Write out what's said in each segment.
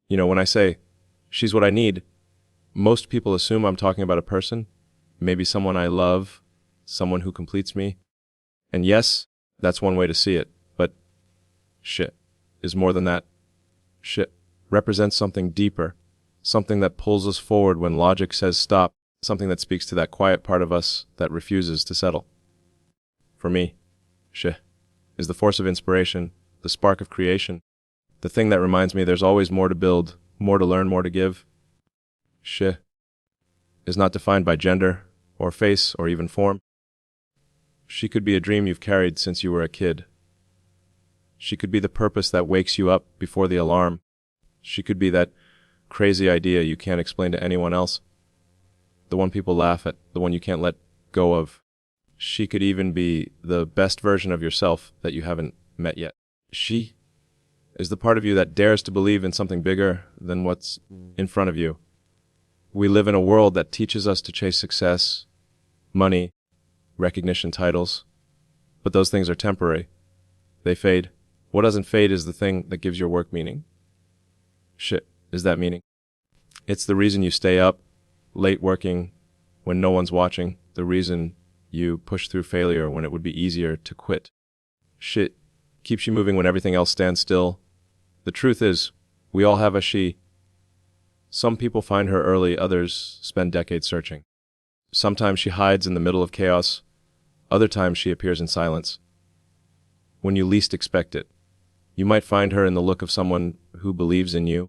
When I say, she's what I need, most people assume I'm talking about a person, maybe someone I love, someone who completes me. And yes, that's one way to see it, but shit is more than that. Shit represents something deeper, something that pulls us forward when logic says stop, something that speaks to that quiet part of us that refuses to settle. For me, shit is the force of inspiration, the spark of creation, the thing that reminds me there's always more to build, more to learn, more to give. Shit is not defined by gender, or face, or even form. She could be a dream you've carried since you were a kid. She could be the purpose that wakes you up before the alarm. She could be that crazy idea you can't explain to anyone else, the one people laugh at, the one you can't let go of. She could even be the best version of yourself that you haven't met yet. She is the part of you that dares to believe in something bigger than what's in front of you. We live in a world that teaches us to chase success, money, recognition, titles, but those things are temporary. They fade. What doesn't fade is the thing that gives your work meaning. Shit is that meaning. It's the reason you stay up, late working, when no one's watching, the reason you push through failure when it would be easier to quit. Shit keeps you moving when everything else stands still. The truth is, we all have a she. Some people find her early, others spend decades searching. Sometimes she hides in the middle of chaos, other times she appears in silence. When you least expect it, you might find her in the look of someone who believes in you,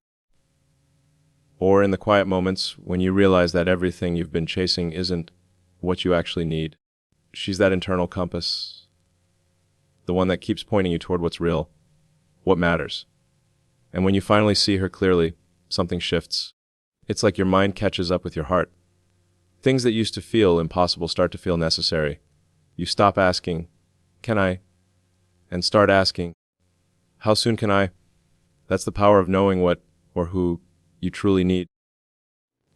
or in the quiet moments when you realize that everything you've been chasing isn't what you actually need. She's that internal compass, the one that keeps pointing you toward what's real, what matters. And when you finally see her clearly, something shifts. It's like your mind catches up with your heart. Things that used to feel impossible start to feel necessary. You stop asking, can I? And start asking, how soon can I? That's the power of knowing what or who you truly need.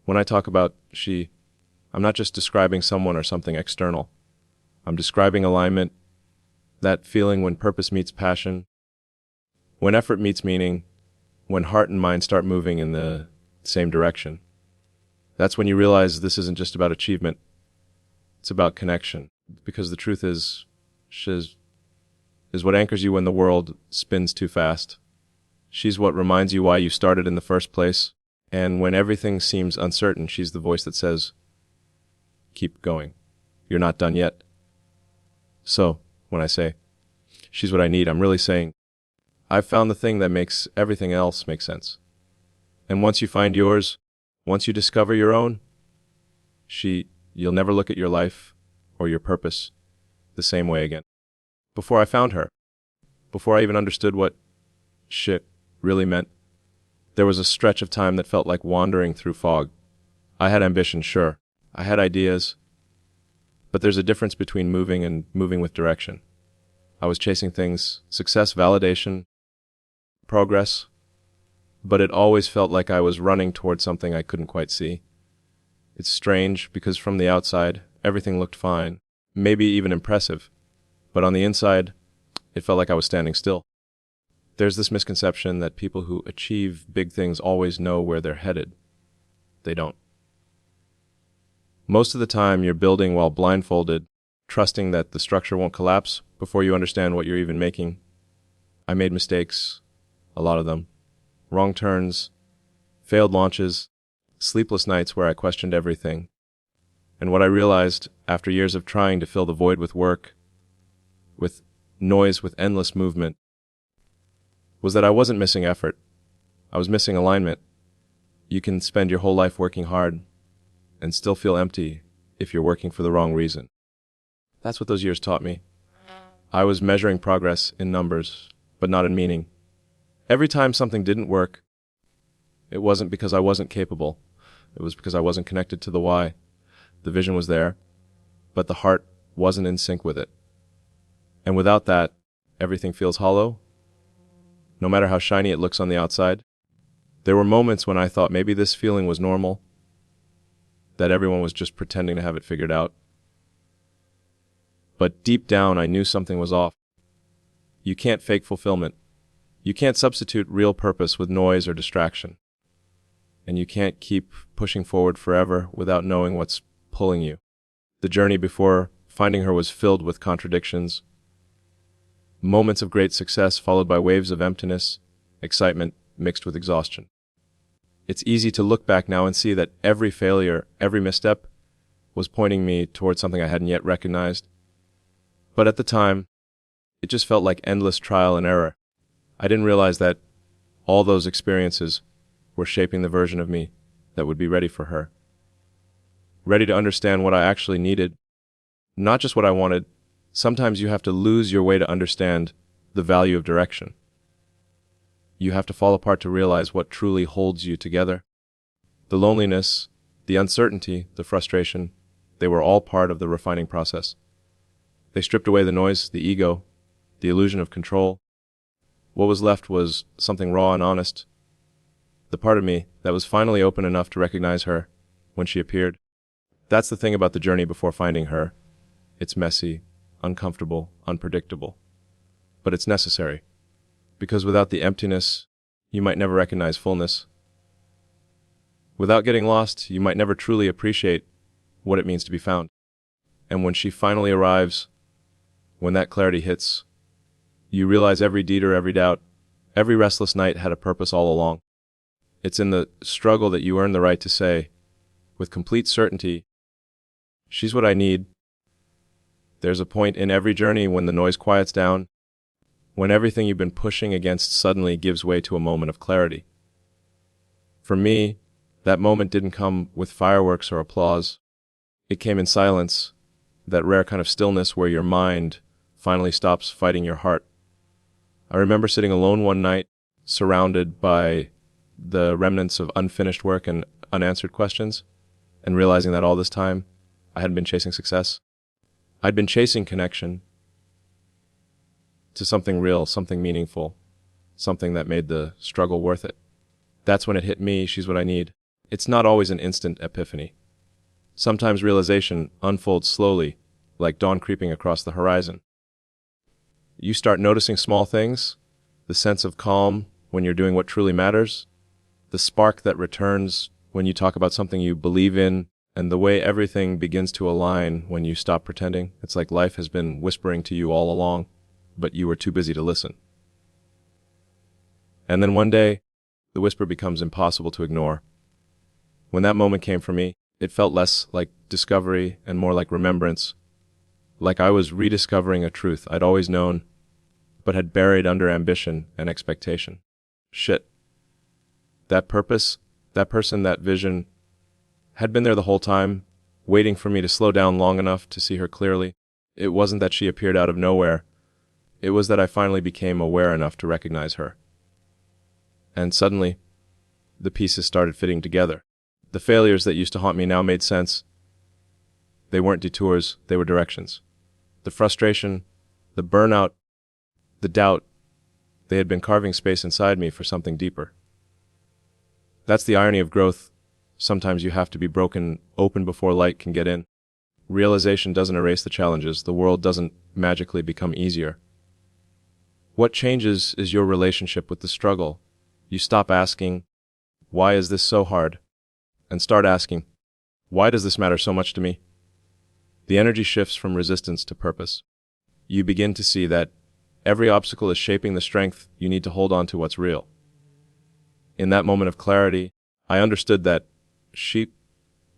When I talk about she, I'm not just describing someone or something external. I'm describing alignment, that feeling when purpose meets passion, when effort meets meaning, when heart and mind start moving in the same direction. That's when you realize this isn't just about achievement, it's about connection. Because the truth is, shiz is what anchors you when the world spins too fast. She's what reminds you why you started in the first place. And when everything seems uncertain, she's the voice that says, keep going. You're not done yet. So, when I say, she's what I need, I'm really saying, I've found the thing that makes everything else make sense. And once you find yours, once you discover your own, you'll never look at your life or your purpose the same way again. Before I found her, before I even understood what shit really meant, there was a stretch of time that felt like wandering through fog. I had ambition, sure. I had ideas. But there's a difference between moving and moving with direction. I was chasing things, success, validation, progress, but it always felt like I was running towards something I couldn't quite see. It's strange because from the outside, everything looked fine, maybe even impressive, but on the inside, it felt like I was standing still. There's this misconception that people who achieve big things always know where they're headed. They don't. Most of the time, you're building while blindfolded, trusting that the structure won't collapse before you understand what you're even making. I made mistakes, a lot of them. Wrong turns, failed launches, sleepless nights where I questioned everything. And what I realized after years of trying to fill the void with work, with noise, with endless movement, was that I wasn't missing effort. I was missing alignment. You can spend your whole life working hard and still feel empty if you're working for the wrong reason. That's what those years taught me. I was measuring progress in numbers, but not in meaning. Every time something didn't work, it wasn't because I wasn't capable. It was because I wasn't connected to the why. The vision was there, but the heart wasn't in sync with it. And without that, everything feels hollow. No matter how shiny it looks on the outside. There were moments when I thought maybe this feeling was normal, that everyone was just pretending to have it figured out. But deep down, I knew something was off. You can't fake fulfillment. You can't substitute real purpose with noise or distraction. and you can't keep pushing forward forever without knowing what's pulling you. The journey before finding her was filled with contradictions, moments of great success followed by waves of emptiness, excitement mixed with exhaustion. It's easy to look back now and see that every failure, every misstep, was pointing me towards something I hadn't yet recognized. But at the time, it just felt like endless trial and error. I didn't realize that all those experiences were shaping the version of me that would be ready for her. Ready to understand what I actually needed, not just what I wanted. Sometimes you have to lose your way to understand the value of direction. You have to fall apart to realize what truly holds you together. The loneliness, the uncertainty, the frustration, they were all part of the refining process. They stripped away the noise, the ego, the illusion of control. What was left was something raw and honest. The part of me that was finally open enough to recognize her when she appeared. That's the thing about the journey before finding her. It's messy, uncomfortable, unpredictable. But it's necessary. Because without the emptiness, you might never recognize fullness. Without getting lost, you might never truly appreciate what it means to be found. And when she finally arrives, when that clarity hits, you realize every deed or every doubt, every restless night had a purpose all along. It's in the struggle that you earn the right to say, with complete certainty, she's what I need. There's a point in every journey when the noise quiets down, when everything you've been pushing against suddenly gives way to a moment of clarity. For me, that moment didn't come with fireworks or applause. It came in silence, that rare kind of stillness where your mind finally stops fighting your heart. I remember sitting alone one night, surrounded by the remnants of unfinished work and unanswered questions, and realizing that all this time, I hadn't been chasing success. I'd been chasing connection to something real, something meaningful, something that made the struggle worth it. That's when it hit me, she's what I need. It's not always an instant epiphany. Sometimes realization unfolds slowly, like dawn creeping across the horizon. You start noticing small things, the sense of calm when you're doing what truly matters, the spark that returns when you talk about something you believe in, and the way everything begins to align when you stop pretending. It's like life has been whispering to you all along, but you were too busy to listen. And then one day, the whisper becomes impossible to ignore. When that moment came for me, it felt less like discovery and more like remembrance, like I was rediscovering a truth I'd always known, but had buried under ambition and expectation. Shit. That purpose, that person, that vision, had been there the whole time, waiting for me to slow down long enough to see her clearly. It wasn't that she appeared out of nowhere. It was that I finally became aware enough to recognize her. And suddenly, the pieces started fitting together. The failures that used to haunt me now made sense. They weren't detours, they were directions. The frustration, the burnout, the doubt, they had been carving space inside me for something deeper. That's the irony of growth. Sometimes you have to be broken open before light can get in. Realization doesn't erase the challenges. The world doesn't magically become easier. What changes is your relationship with the struggle. You stop asking, why is this so hard? And start asking, why does this matter so much to me? The energy shifts from resistance to purpose. You begin to see that every obstacle is shaping the strength you need to hold on to what's real. In that moment of clarity, I understood that she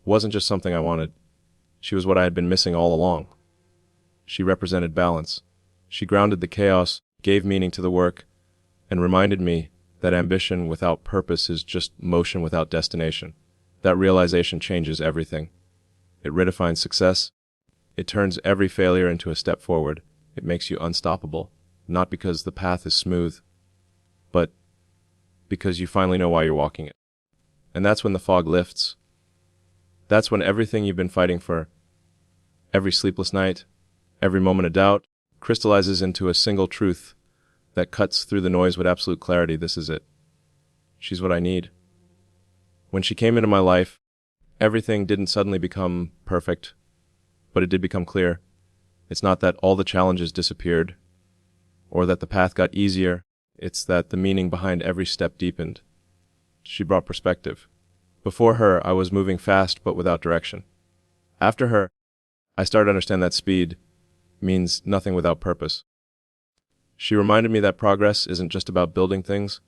wasn't just something I wanted. She was what I had been missing all along. She represented balance. She grounded the chaos, gave meaning to the work, and reminded me that ambition without purpose is just motion without destination. That realization changes everything. It redefines success. It turns every failure into a step forward. It makes you unstoppable, not because the path is smooth, but because you finally know why you're walking it. And that's when the fog lifts. That's when everything you've been fighting for, every sleepless night, every moment of doubt, crystallizes into a single truth that cuts through the noise with absolute clarity. This is it. She's what I need. When she came into my life, everything didn't suddenly become perfect, but it did become clear. It's not that all the challenges disappeared, or that the path got easier. It's that the meaning behind every step deepened. She brought perspective. Before her, I was moving fast but without direction. After her, I started to understand that speed means nothing without purpose. She reminded me that progress isn't just about building things,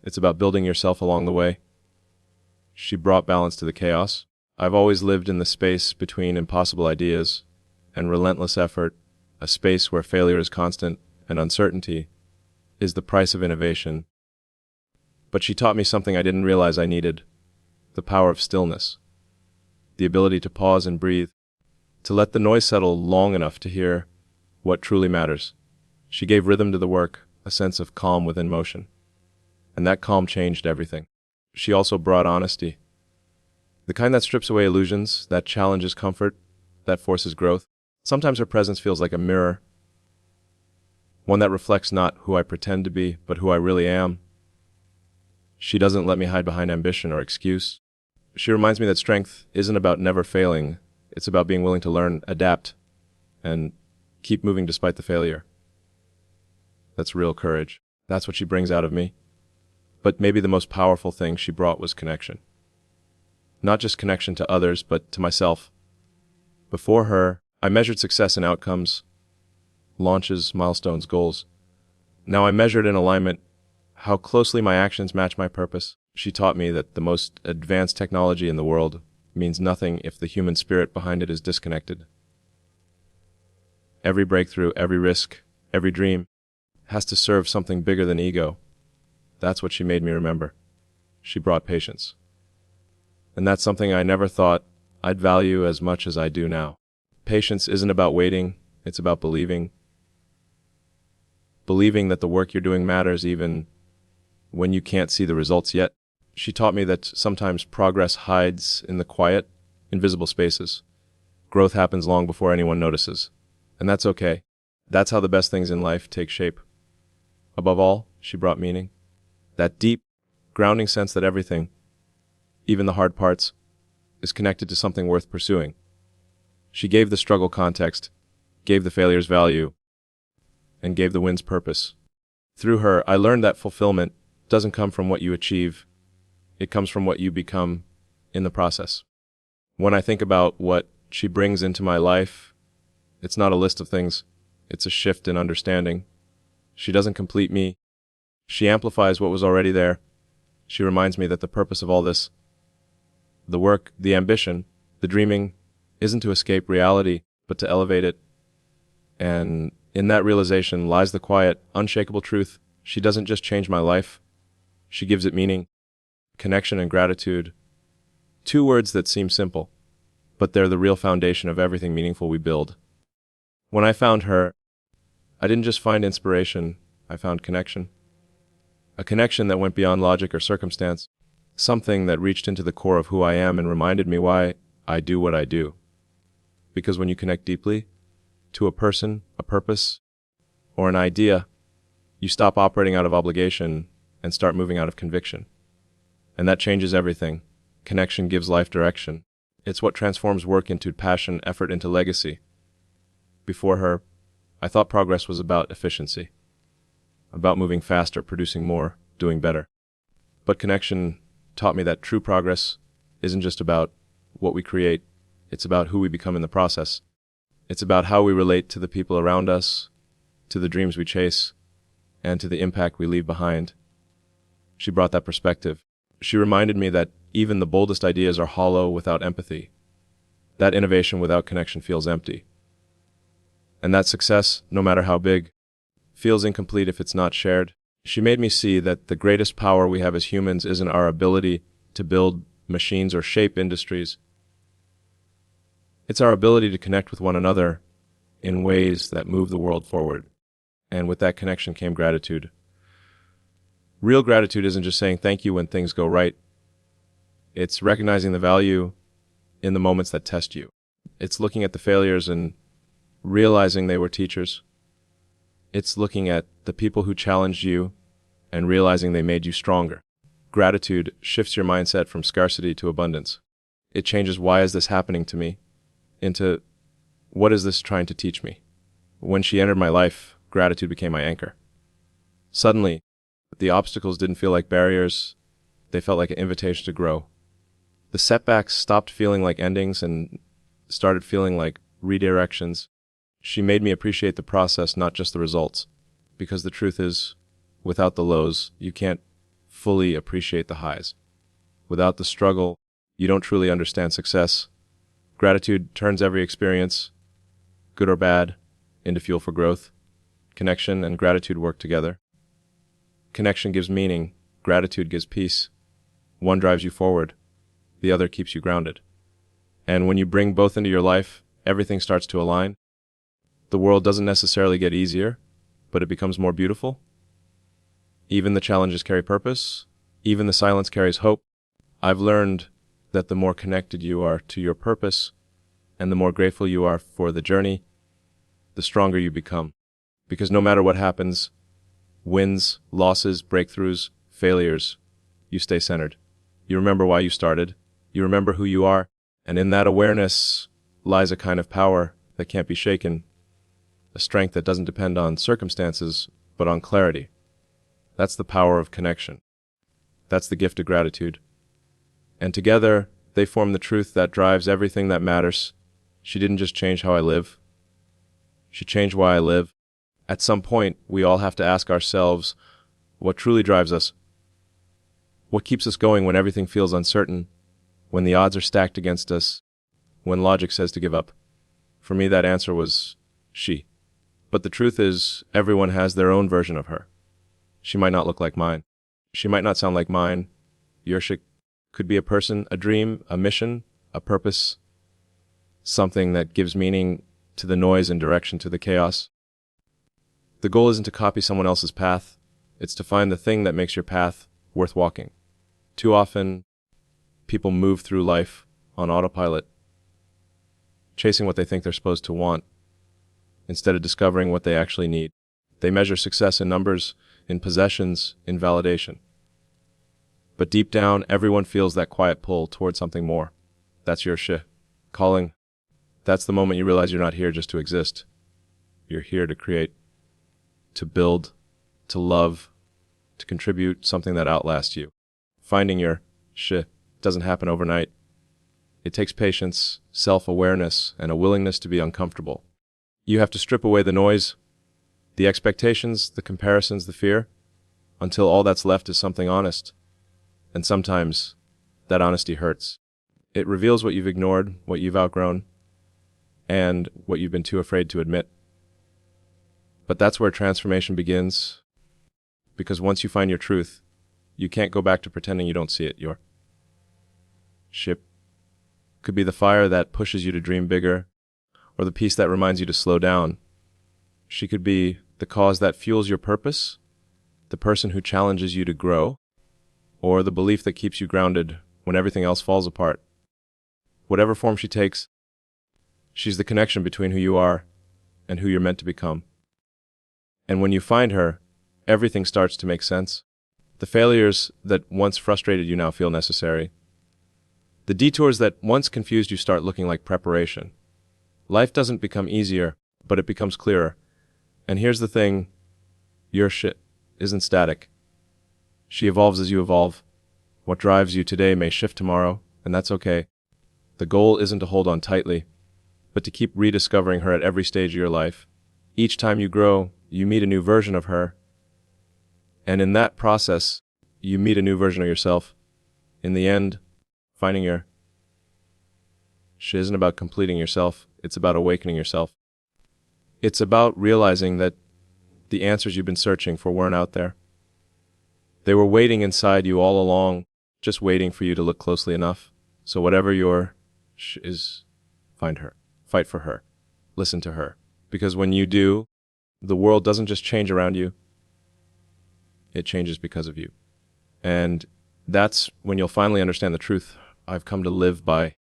it's about building yourself along the way. She brought balance to the chaos. I've always lived in the space between impossible ideas and relentless effort, a space where failure is constant and uncertainty is the price of innovation. But she taught me something I didn't realize I needed: the power of stillness, the ability to pause and breathe, to let the noise settle long enough to hear what truly matters. She gave rhythm to the work, a sense of calm within motion. And that calm changed everything. She also brought honesty, the kind that strips away illusions, that challenges comfort, that forces growth. Sometimes her presence feels like a mirror, one that reflects not who I pretend to be, but who I really am. She doesn't let me hide behind ambition or excuse. She reminds me that strength isn't about never failing, it's about being willing to learn, adapt, and keep moving despite the failure. That's real courage. That's what she brings out of me. But maybe the most powerful thing she brought was connection. Not just connection to others, but to myself. Before her, I measured success in outcomes, launches, milestones, goals. Now I measured in alignment how closely my actions match my purpose. She taught me that the most advanced technology in the world means nothing if the human spirit behind it is disconnected. Every breakthrough, every risk, every dream has to serve something bigger than ego. That's what she made me remember. She brought patience. And that's something I never thought I'd value as much as I do now. Patience isn't about waiting, it's about believing. Believing that the work you're doing matters even when you can't see the results yet. She taught me that sometimes progress hides in the quiet, invisible spaces. Growth happens long before anyone notices. And that's okay. That's how the best things in life take shape. Above all, she brought meaning. That deep, grounding sense that everything, even the hard parts, is connected to something worth pursuing. She gave the struggle context, gave the failures value, and gave the wins purpose. Through her, I learned that fulfillment doesn't come from what you achieve, it comes from what you become in the process. When I think about what she brings into my life, it's not a list of things, it's a shift in understanding. She doesn't complete me, she amplifies what was already there. She reminds me that the purpose of all this, the work, the ambition, the dreaming, isn't to escape reality, but to elevate it. And in that realization lies the quiet, unshakable truth. She doesn't just change my life, she gives it meaning, connection and gratitude. Two words that seem simple, but they're the real foundation of everything meaningful we build. When I found her, I didn't just find inspiration, I found connection. A connection that went beyond logic or circumstance, something that reached into the core of who I am and reminded me why I do what I do. Because when you connect deeply to a person, a purpose, or an idea, you stop operating out of obligation and start moving out of conviction. And that changes everything. Connection gives life direction. It's what transforms work into passion, effort into legacy. Before her, I thought progress was about efficiency, about moving faster, producing more, doing better. But connection taught me that true progress isn't just about what we create, it's about who we become in the process. It's about how we relate to the people around us, to the dreams we chase, and to the impact we leave behind. She brought that perspective. She reminded me that even the boldest ideas are hollow without empathy. That innovation without connection feels empty. And that success, no matter how big, feels incomplete if it's not shared. She made me see that the greatest power we have as humans isn't our ability to build machines or shape industries. It's our ability to connect with one another in ways that move the world forward. And with that connection came gratitude. Real gratitude isn't just saying thank you when things go right. It's recognizing the value in the moments that test you. It's looking at the failures and realizing they were teachers. It's looking at the people who challenged you and realizing they made you stronger. Gratitude shifts your mindset from scarcity to abundance. It changes why is this happening to me into what is this trying to teach me. When she entered my life, gratitude became my anchor. Suddenly, the obstacles didn't feel like barriers, they felt like an invitation to grow. The setbacks stopped feeling like endings and started feeling like redirections. She made me appreciate the process, not just the results. Because the truth is, without the lows, you can't fully appreciate the highs. Without the struggle, you don't truly understand success. Gratitude turns every experience, good or bad, into fuel for growth. Connection and gratitude work together. Connection gives meaning, gratitude gives peace. One drives you forward, the other keeps you grounded. And when you bring both into your life, everything starts to align. The world doesn't necessarily get easier, but it becomes more beautiful. Even the challenges carry purpose. Even the silence carries hope. I've learned that the more connected you are to your purpose, and the more grateful you are for the journey, the stronger you become. Because no matter what happens, wins, losses, breakthroughs, failures, you stay centered. You remember why you started. You remember who you are. And in that awareness lies a kind of power that can't be shaken, a strength that doesn't depend on circumstances, but on clarity. That's the power of connection. That's the gift of gratitude. And together, they form the truth that drives everything that matters. She didn't just change how I live. She changed why I live. At some point, we all have to ask ourselves what truly drives us. What keeps us going when everything feels uncertain, when the odds are stacked against us, when logic says to give up? For me, that answer was she. But the truth is, everyone has their own version of her. She might not look like mine. She might not sound like mine. Your she could be a person, a dream, a mission, a purpose, something that gives meaning to the noise and direction to the chaos. The goal isn't to copy someone else's path. It's to find the thing that makes your path worth walking. Too often, people move through life on autopilot, chasing what they think they're supposed to want, instead of discovering what they actually need. They measure success in numbers, in possessions, in validation. But deep down, everyone feels that quiet pull towards something more. That's your calling. That's the moment you realize you're not here just to exist. You're here to create, to build, to love, to contribute something that outlasts you. Finding your doesn't happen overnight. It takes patience, self-awareness, and a willingness to be uncomfortable. You have to strip away the noise, the expectations, the comparisons, the fear, until all that's left is something honest. And sometimes that honesty hurts. It reveals what you've ignored, what you've outgrown, and what you've been too afraid to admit. But that's where transformation begins, because once you find your truth, you can't go back to pretending you don't see it. Your ship could be the fire that pushes you to dream bigger, or the peace that reminds you to slow down. She could be the cause that fuels your purpose, the person who challenges you to grow, or the belief that keeps you grounded when everything else falls apart. Whatever form she takes, she's the connection between who you are and who you're meant to become. And when you find her, everything starts to make sense. The failures that once frustrated you now feel necessary. The detours that once confused you start looking like preparation. Life doesn't become easier, but it becomes clearer. And here's the thing, your isn't static. She evolves as you evolve. What drives you today may shift tomorrow, and that's okay. The goal isn't to hold on tightly, but to keep rediscovering her at every stage of your life. Each time you grow, you meet a new version of her. And in that process, you meet a new version of yourself. In the end, finding your isn't about completing yourself, it's about awakening yourself. It's about realizing that the answers you've been searching for weren't out there. They were waiting inside you all along, just waiting for you to look closely enough. So whatever your is, find her. Fight for her. Listen to her. Because when you do, the world doesn't just change around you. It changes because of you. And that's when you'll finally understand the truth I've come to live by.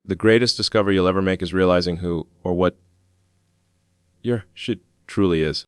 The greatest discovery you'll ever make is realizing who or what your truly is.